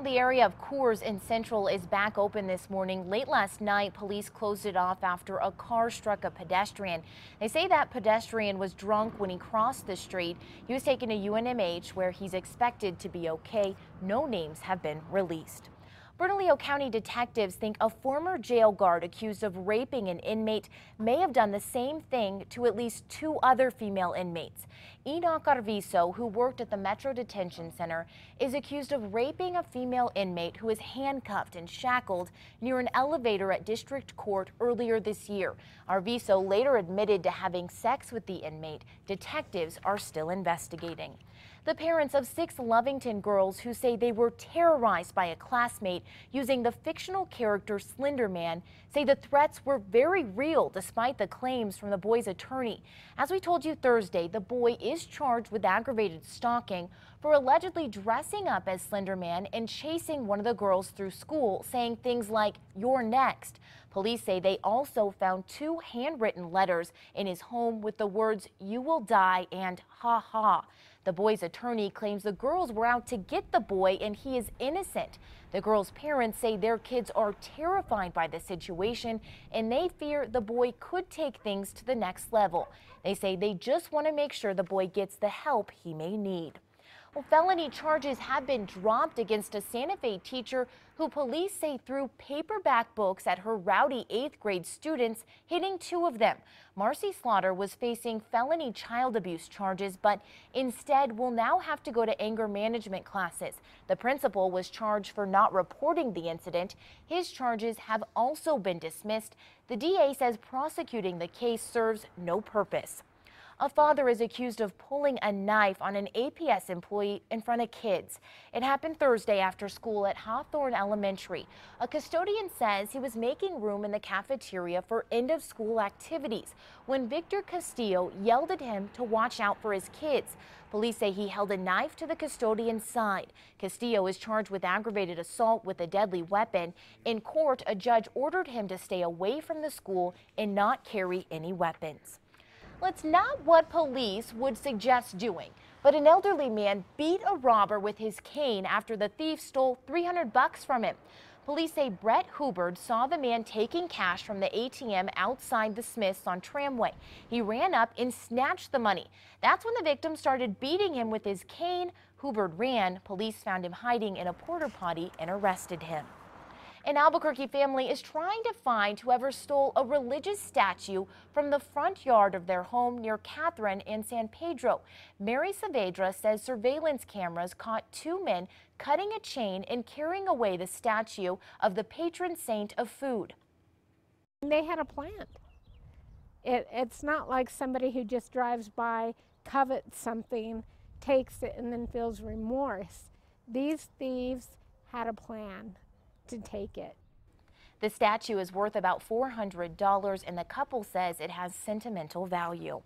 The area of Coors in Central is back open this morning. Late last night, police closed it off after a car struck a pedestrian. They say that pedestrian was drunk when he crossed the street. He was taken to UNMH, where he's expected to be okay. No names have been released. Bernalillo County detectives think a former jail guard accused of raping an inmate may have done the same thing to at least 2 other female inmates. Enoch Arvizo, who worked at the Metro Detention Center, is accused of raping a female inmate who was handcuffed and shackled near an elevator at District Court earlier this year. Arvizo later admitted to having sex with the inmate. Detectives are still investigating. The parents of 6 Lovington girls who say they were terrorized by a classmate using the fictional character Slender Man say the threats were very real despite the claims from the boy's attorney. As we told you Thursday, the boy is charged with aggravated stalking for allegedly dressing up as Slender Man and chasing one of the girls through school, saying things like, "You're next." Police say they also found 2 handwritten letters in his home with the words, "You will die" and "ha ha." The boy's attorney claims the girls were out to get the boy and he is innocent. The girls' parents say their kids are terrified by the situation and they fear the boy could take things to the next level. They say they just want to make sure the boy gets the help he may need. Well, felony charges have been dropped against a Santa Fe teacher who police say threw paperback books at her rowdy 8th grade students, hitting 2 of them. Marcy Slaughter was facing felony child abuse charges, but instead will now have to go to anger management classes. The principal was charged for not reporting the incident. His charges have also been dismissed. The DA says prosecuting the case serves no purpose. A father is accused of pulling a knife on an APS employee in front of kids. It happened Thursday after school at Hawthorne Elementary. A custodian says he was making room in the cafeteria for end-of-school activities when Victor Castillo yelled at him to watch out for his kids. Police say he held a knife to the custodian's side. Castillo is charged with aggravated assault with a deadly weapon. In court, a judge ordered him to stay away from the school and not carry any weapons. Well, it's not what police would suggest doing, but an elderly man beat a robber with his cane after the thief stole $300 from him. Police say Brett Hubbard saw the man taking cash from the ATM outside the Smiths on Tramway. He ran up and snatched the money. That's when the victim started beating him with his cane. Hubbard ran. Police found him hiding in a porta potty and arrested him. An Albuquerque family is trying to find whoever stole a religious statue from the front yard of their home near Catherine and San Pedro. Mary Saavedra says surveillance cameras caught 2 men cutting a chain and carrying away the statue of the patron saint of food. They had a plan. It's not like somebody who just drives by, covets something, takes it, and then feels remorse. These thieves had a plan to take it. The statue is worth about $400, and the couple says it has sentimental value.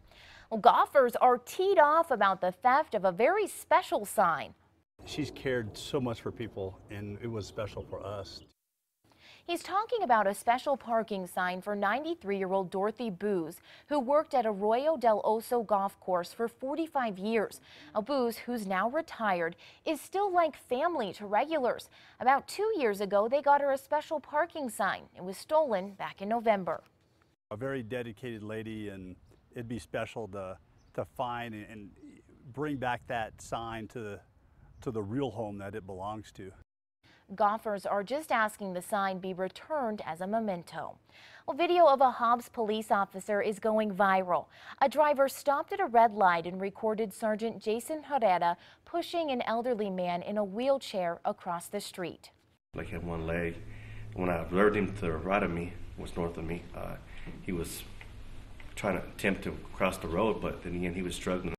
Well, golfers are teed off about the theft of a very special sign. She's cared so much for people, and it was special for us. He's talking about a special parking sign for 93-year-old Dorothy Booz, who worked at Arroyo del Oso golf course for 45 years. Booz, who's now retired, is still like family to regulars. About 2 years ago, they got her a special parking sign. It was stolen back in November. A very dedicated lady, and it'd be special to find and bring back that sign to the real home that it belongs to. Golfers are just asking the sign be returned as a memento. Well, video of a Hobbs police officer is going viral. A driver stopped at a red light and recorded Sergeant Jason Herrera pushing an elderly man in a wheelchair across the street. Like he had one leg. When I alerted him to the right of me, was north of me, he was trying to attempt to cross the road, but then again he was struggling.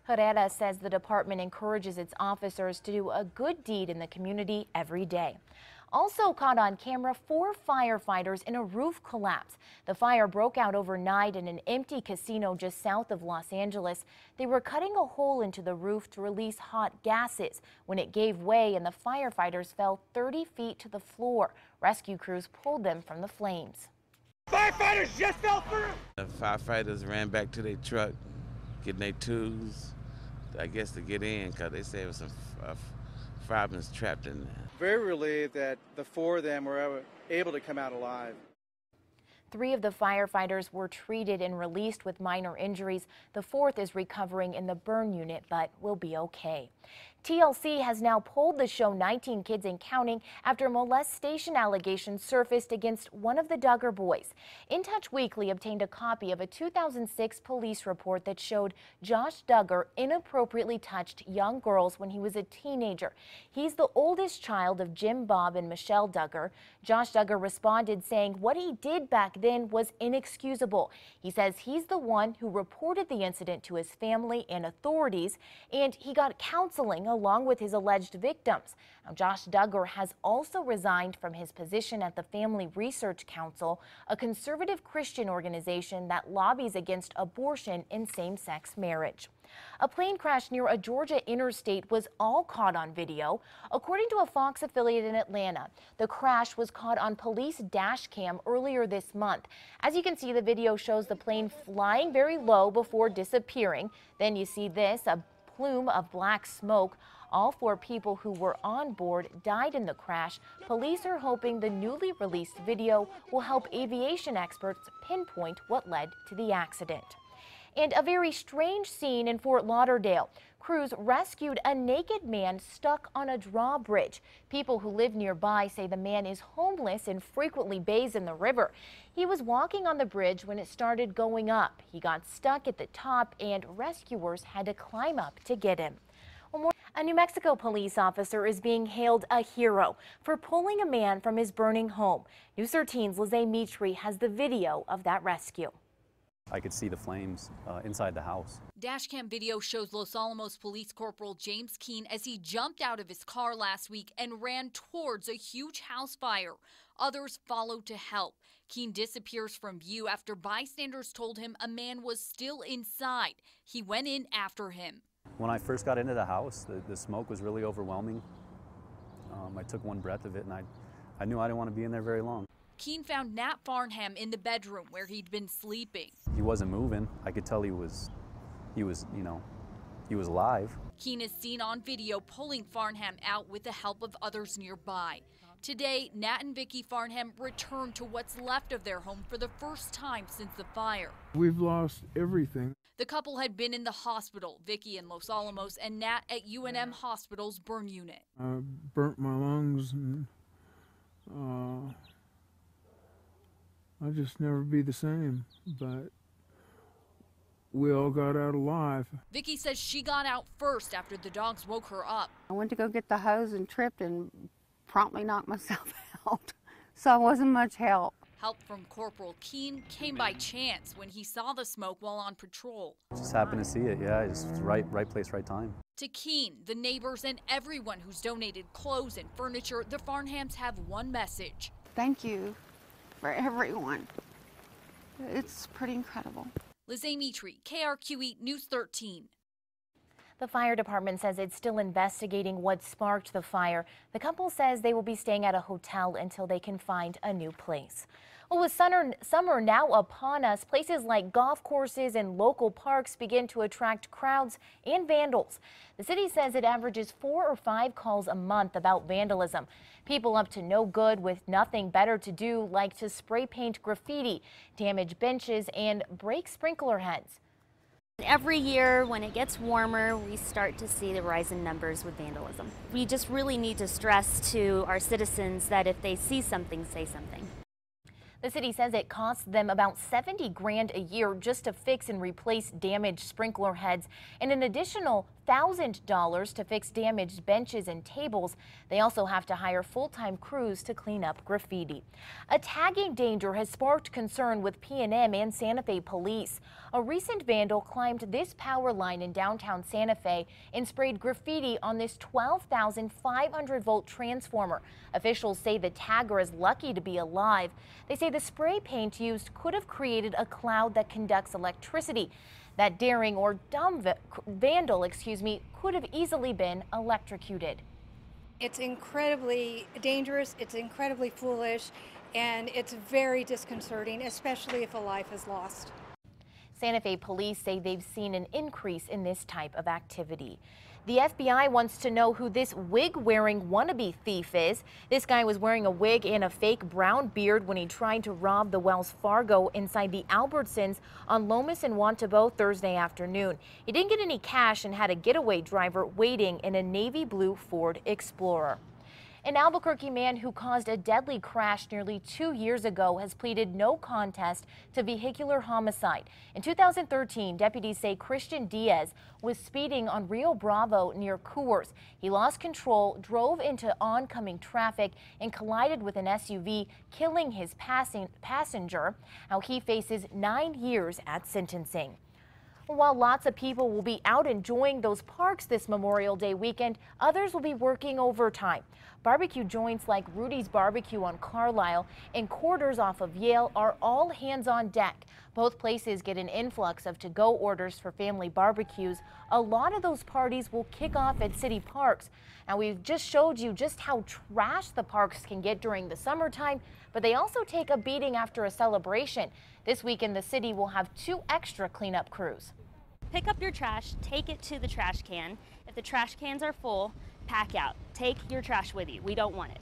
Herrera says the department encourages its officers to do a good deed in the community every day. Also caught on camera, 4 firefighters in a roof collapse. The fire broke out overnight in an empty casino just south of Los Angeles. They were cutting a hole into the roof to release hot gases when it gave way and the firefighters fell 30 feet to the floor. Rescue crews pulled them from the flames. Firefighters just fell through! The firefighters ran back to their truck, getting their tools, I guess, to get in, because they said it was some firemen's trapped in there. Very relieved that the 4 of them were able to come out alive. 3 of the firefighters were treated and released with minor injuries. The 4th is recovering in the burn unit, but will be okay. TLC has now pulled the show 19 Kids and Counting after molestation allegations surfaced against one of the Duggar boys. In Touch Weekly obtained a copy of a 2006 police report that showed Josh Duggar inappropriately touched young girls when he was a teenager. He's the oldest child of Jim, Bob, and Michelle Duggar. Josh Duggar responded saying what he did back then was inexcusable. He says he's the one who reported the incident to his family and authorities, and he got counseling along with his alleged victims. Now, Josh Duggar has also resigned from his position at the Family Research Council, a conservative Christian organization that lobbies against abortion and same-sex marriage. A plane crash near a Georgia interstate was all caught on video. According to a Fox affiliate in Atlanta, the crash was caught on police dash cam earlier this month. As you can see, the video shows the plane flying very low before disappearing. Then you see this, a plume of black smoke. All 4 people who were on board died in the crash. Police are hoping the newly released video will help aviation experts pinpoint what led to the accident. And a very strange scene in Fort Lauderdale. Crews rescued a naked man stuck on a drawbridge. People who live nearby say the man is homeless and frequently bathes in the river. He was walking on the bridge when it started going up. He got stuck at the top and rescuers had to climb up to get him. A New Mexico police officer is being hailed a hero for pulling a man from his burning home. News 13's Lizzie Mitri has the video of that rescue. I could see the flames inside the house. Dashcam video shows Los Alamos Police Corporal James Keene as he jumped out of his car last week and ran towards a huge house fire. Others followed to help. Keene disappears from view after bystanders told him a man was still inside. He went in after him. When I first got into the house, the smoke was really overwhelming. I took one breath of it and I knew I didn't want to be in there very long. Keene found Nat Farnham in the bedroom where he'd been sleeping. He wasn't moving. I could tell he was alive. Keene is seen on video pulling Farnham out with the help of others nearby. Today, Nat and Vicky Farnham returned to what's left of their home for the first time since the fire. We've lost everything. The couple had been in the hospital, Vicky in Los Alamos and Nat at UNM Hospital's burn unit. I burnt my lungs and I'll just never be the same, but we all got out alive. Vicky says she got out first after the dogs woke her up. I went to go get the hose and tripped and promptly knocked myself out, so I wasn't much help. Help from Corporal Keene came by chance when he saw the smoke while on patrol. Just happened to see it, yeah, just right place, right time. To Keene, the neighbors, and everyone who's donated clothes and furniture, the Farnhams have one message. Thank you for everyone. It's pretty incredible. Lizzie Mitri, KRQE News 13. The fire department says it's still investigating what sparked the fire. The couple says they will be staying at a hotel until they can find a new place. Well, with summer now upon us, places like golf courses and local parks begin to attract crowds and vandals. The city says it averages 4 or 5 calls a month about vandalism. People up to no good with nothing better to do like to spray paint graffiti, damage benches, and break sprinkler heads. Every year when it gets warmer, we start to see the rise in numbers with vandalism. We just really need to stress to our citizens that if they see something, say something. The city says it costs them about $70 grand a year just to fix and replace damaged sprinkler heads and an additional $1,000 to fix damaged benches and tables. They also have to hire full-time crews to clean up graffiti. A tagging danger has sparked concern with P&M and Santa Fe police. A recent vandal climbed this power line in downtown Santa Fe and sprayed graffiti on this 12,500 volt transformer. Officials say the tagger is lucky to be alive. They say the spray paint used could have created a cloud that conducts electricity. That daring or dumb vandal, could have easily been electrocuted. It's incredibly dangerous, it's incredibly foolish, and it's very disconcerting, especially if a life is lost. Santa Fe police say they've seen an increase in this type of activity. The FBI wants to know who this wig-wearing wannabe thief is. This guy was wearing a wig and a fake brown beard when he tried to rob the Wells Fargo inside the Albertsons on Lomas and Wantabo Thursday afternoon. He didn't get any cash and had a getaway driver waiting in a navy blue Ford Explorer. An Albuquerque man who caused a deadly crash nearly 2 years ago has pleaded no contest to vehicular homicide. In 2013, deputies say Christian Diaz was speeding on Rio Bravo near Coors. He lost control, drove into oncoming traffic, and collided with an SUV, killing his passenger. Now he faces 9 years at sentencing. While lots of people will be out enjoying those parks this Memorial Day weekend, others will be working overtime. Barbecue joints like Rudy's Barbecue on Carlisle and Quarters off of Yale are all hands on deck. Both places get an influx of to-go orders for family barbecues. A lot of those parties will kick off at city parks. Now, we've just showed you just how trashed the parks can get during the summertime, but they also take a beating after a celebration. This weekend, the city will have 2 extra cleanup crews. Pick up your trash, take it to the trash can. If the trash cans are full, pack out. Take your trash with you. We don't want it.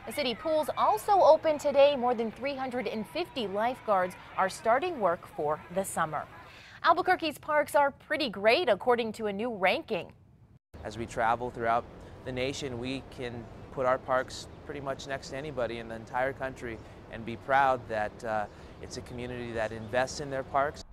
The city pool's also open today. More than 350 lifeguards are starting work for the summer. Albuquerque's parks are pretty great, according to a new ranking. As we travel throughout the nation, we can put our parks pretty much next to anybody in the entire country and be proud that it's a community that invests in their parks.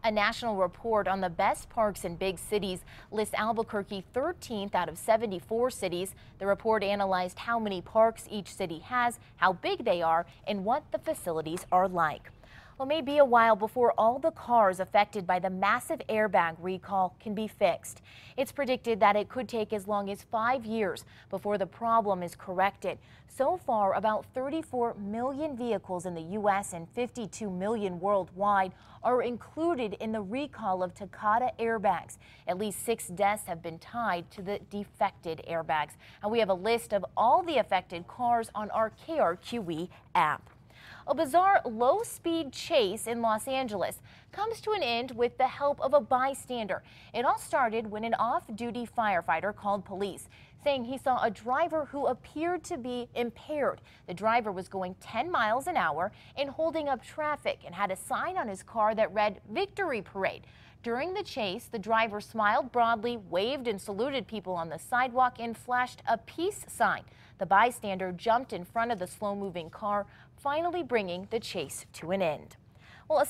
A national report on the best parks in big cities lists Albuquerque 13th out of 74 cities. The report analyzed how many parks each city has, how big they are, and what the facilities are like. Well, it may be a while before all the cars affected by the massive airbag recall can be fixed. It's predicted that it could take as long as 5 years before the problem is corrected. So far, about 34 million vehicles in the U.S. and 52 million worldwide are included in the recall of Takata airbags. At least 6 deaths have been tied to the defected airbags. And we have a list of all the affected cars on our KRQE app. A bizarre low-speed chase in Los Angeles comes to an end with the help of a bystander. It all started when an off-duty firefighter called police, saying he saw a driver who appeared to be impaired. The driver was going 10 miles an hour and holding up traffic and had a sign on his car that read "Victory Parade." During the chase, the driver smiled broadly, waved and saluted people on the sidewalk, and flashed a peace sign. The bystander jumped in front of the slow-moving car, finally bringing the chase to an end. Well,